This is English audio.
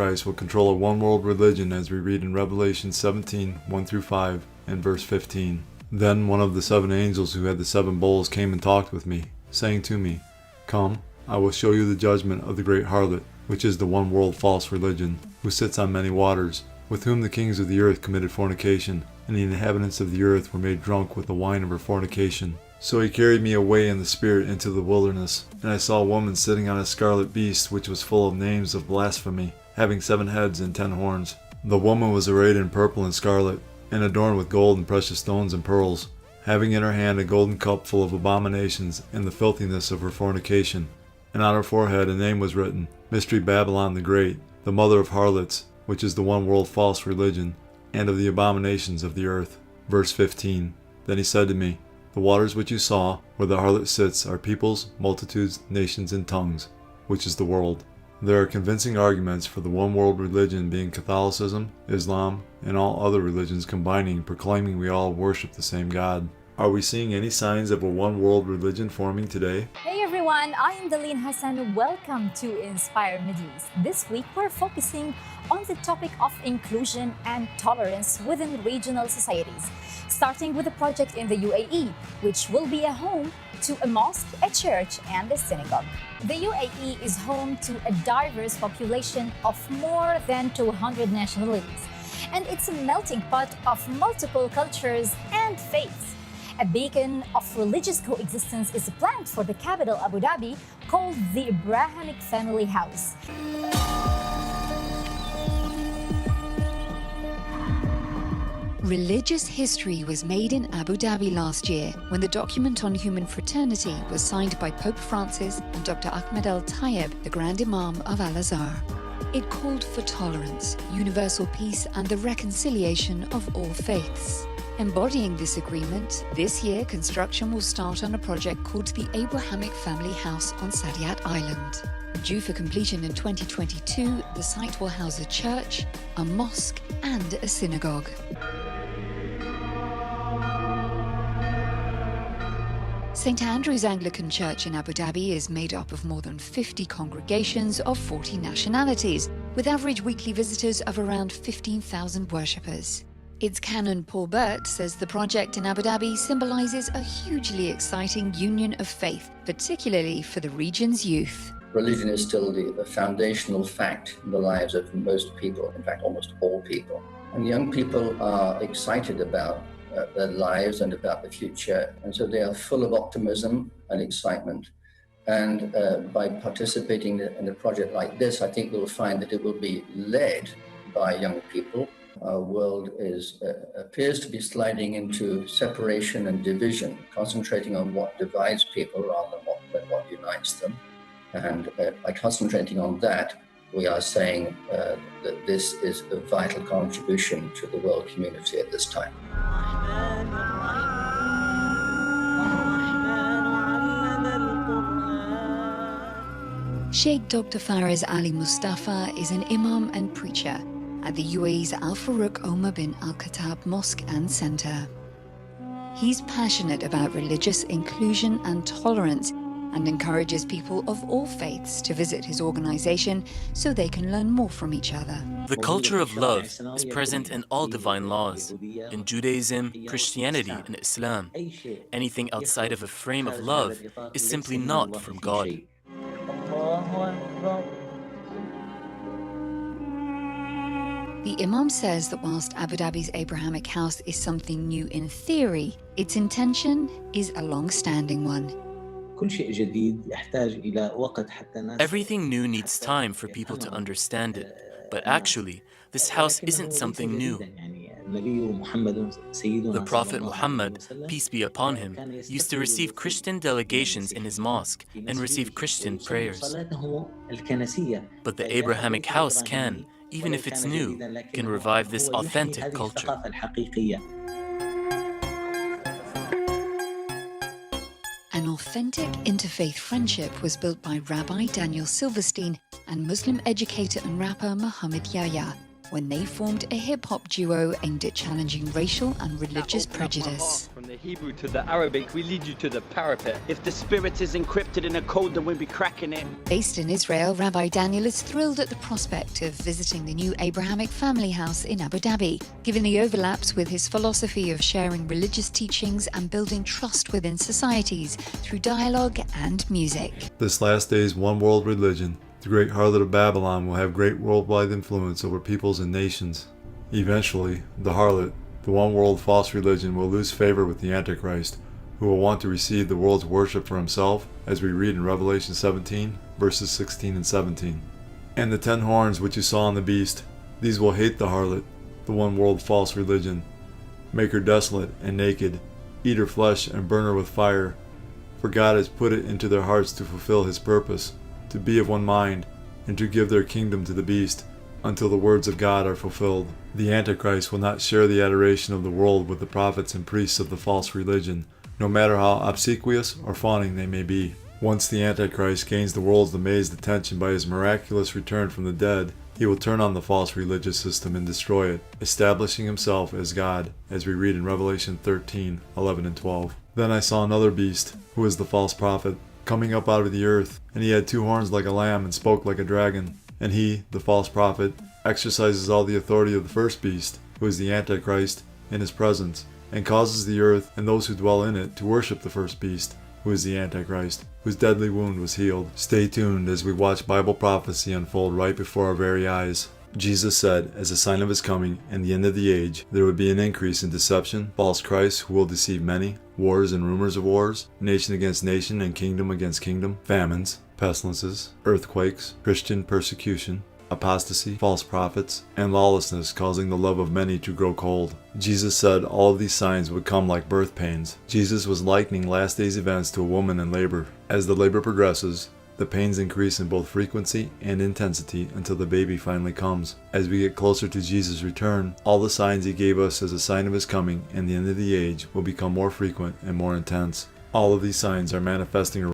Christ will control a one-world religion as we read in Revelation 17, 1-5 and verse 15. Then one of the 7 angels who had the 7 bowls came and talked with me, saying to me, "Come, I will show you the judgment of the great harlot, which is the one-world false religion, who sits on many waters, with whom the kings of the earth committed fornication, and the inhabitants of the earth were made drunk with the wine of her fornication." So he carried me away in the spirit into the wilderness, and I saw a woman sitting on a scarlet beast, which was full of names of blasphemy, having 7 heads and 10 horns. The woman was arrayed in purple and scarlet, and adorned with gold and precious stones and pearls, having in her hand a golden cup full of abominations and the filthiness of her fornication. And on her forehead a name was written, Mystery Babylon the Great, the mother of harlots, which is the one-world false religion, and of the abominations of the earth. Verse 15. Then he said to me, "The waters which you saw, where the harlot sits, are peoples, multitudes, nations, and tongues, which is the world." There are convincing arguments for the one-world religion being Catholicism, Islam, and all other religions combining, proclaiming we all worship the same God. Are we seeing any signs of a one-world religion forming today? Hey everyone, I am Dalene Hassan. Welcome to Inspire Middle East. This week we're focusing on the topic of inclusion and tolerance within regional societies, starting with a project in the UAE, which will be a home to a mosque, a church, and a synagogue. The UAE is home to a diverse population of more than 200 nationalities, and it's a melting pot of multiple cultures and faiths. A beacon of religious coexistence is planned for the capital Abu Dhabi, called the Abrahamic Familiehuis. Religious history was made in Abu Dhabi last year when the document on human fraternity was signed by Pope Francis and Dr. Ahmed al-Tayyib, the Grand Imam of Al-Azhar. It called for tolerance, universal peace, and the reconciliation of all faiths. Embodying this agreement, this year construction will start on a project called the Abrahamic Family House on Saadiyat-eiland. Due for completion in 2022, the site will house a church, a mosque, and a synagogue. St. Andrew's Anglican Church in Abu Dhabi is made up of more than 50 congregations of 40 nationalities, with average weekly visitors of around 15,000 worshippers. Its canon Paul Burt says the project in Abu Dhabi symbolizes a hugely exciting union of faith, particularly for the region's youth. Religion is still the foundational fact in the lives of most people, in fact almost all people. And young people are excited about their lives and about the future, and so they are full of optimism and excitement. And by participating in a project like this, I think we'll find that it will be led by young people. Our world appears to be sliding into separation and division, concentrating on what divides people rather than what unites them. And by concentrating on that, we are saying that this is a vital contribution to the world community at this time. Sheikh Dr. Faraz Ali Mustafa is an imam and preacher at the UAE's Al Farouk Omar bin Al Khattab Mosque and Center. He's passionate about religious inclusion and tolerance and encourages people of all faiths to visit his organization so they can learn more from each other. The culture of love is present in all divine laws, in Judaism, Christianity, and Islam. Anything outside of a frame of love is simply not from God. The Imam says that whilst Abu Dhabi's Abrahamic house is something new in theory, its intention is a long-standing one. Everything new needs time for people to understand it, but actually, this house isn't something new. The Prophet Muhammad, peace be upon him, used to receive Christian delegations in his mosque and receive Christian prayers. But the Abrahamic house can, even if it's new, can revive this authentic culture. An authentic interfaith friendship was built by Rabbi Daniel Silverstein and Muslim educator and rapper Muhammad Yahya when they formed a hip-hop duo aimed at challenging racial and religious prejudice. the Hebrew to the Arabic, we lead you to the parapet. If the spirit is encrypted in a code, then we'll be cracking it. Based in Israel, Rabbi Daniel is thrilled at the prospect of visiting the new Abrahamic family house in Abu Dhabi, given the overlaps with his philosophy of sharing religious teachings and building trust within societies through dialogue and music. This last day's one world religion, the great harlot of Babylon, will have great worldwide influence over peoples and nations. Eventually, the harlot, the one world false religion, will lose favor with the Antichrist, who will want to receive the world's worship for himself, as we read in Revelation 17, verses 16 and 17. And the 10 horns which you saw on the beast, these will hate the harlot, the one world false religion, make her desolate and naked, eat her flesh and burn her with fire. For God has put it into their hearts to fulfill his purpose, to be of one mind, and to give their kingdom to the beast, until the words of God are fulfilled. The Antichrist will not share the adoration of the world with the prophets and priests of the false religion, no matter how obsequious or fawning they may be. Once the Antichrist gains the world's amazed attention by his miraculous return from the dead, he will turn on the false religious system and destroy it, establishing himself as God, as we read in Revelation 13, 11 and 12. Then I saw another beast, who is the false prophet, coming up out of the earth, and he had 2 horns like a lamb and spoke like a dragon. And he, the false prophet, exercises all the authority of the first beast, who is the Antichrist, in his presence, and causes the earth and those who dwell in it to worship the first beast, who is the Antichrist, whose deadly wound was healed. Stay tuned as we watch Bible prophecy unfold right before our very eyes. Jesus said, as a sign of his coming and the end of the age, there would be an increase in deception, false Christs who will deceive many, wars and rumors of wars, nation against nation and kingdom against kingdom, famines, pestilences, earthquakes, Christian persecution, apostasy, false prophets, and lawlessness, causing the love of many to grow cold. Jesus said all of these signs would come like birth pains. Jesus was likening last days events to a woman in labor. As the labor progresses, the pains increase in both frequency and intensity until the baby finally comes. As we get closer to Jesus' return, all the signs he gave us as a sign of his coming and the end of the age will become more frequent and more intense. All of these signs are manifesting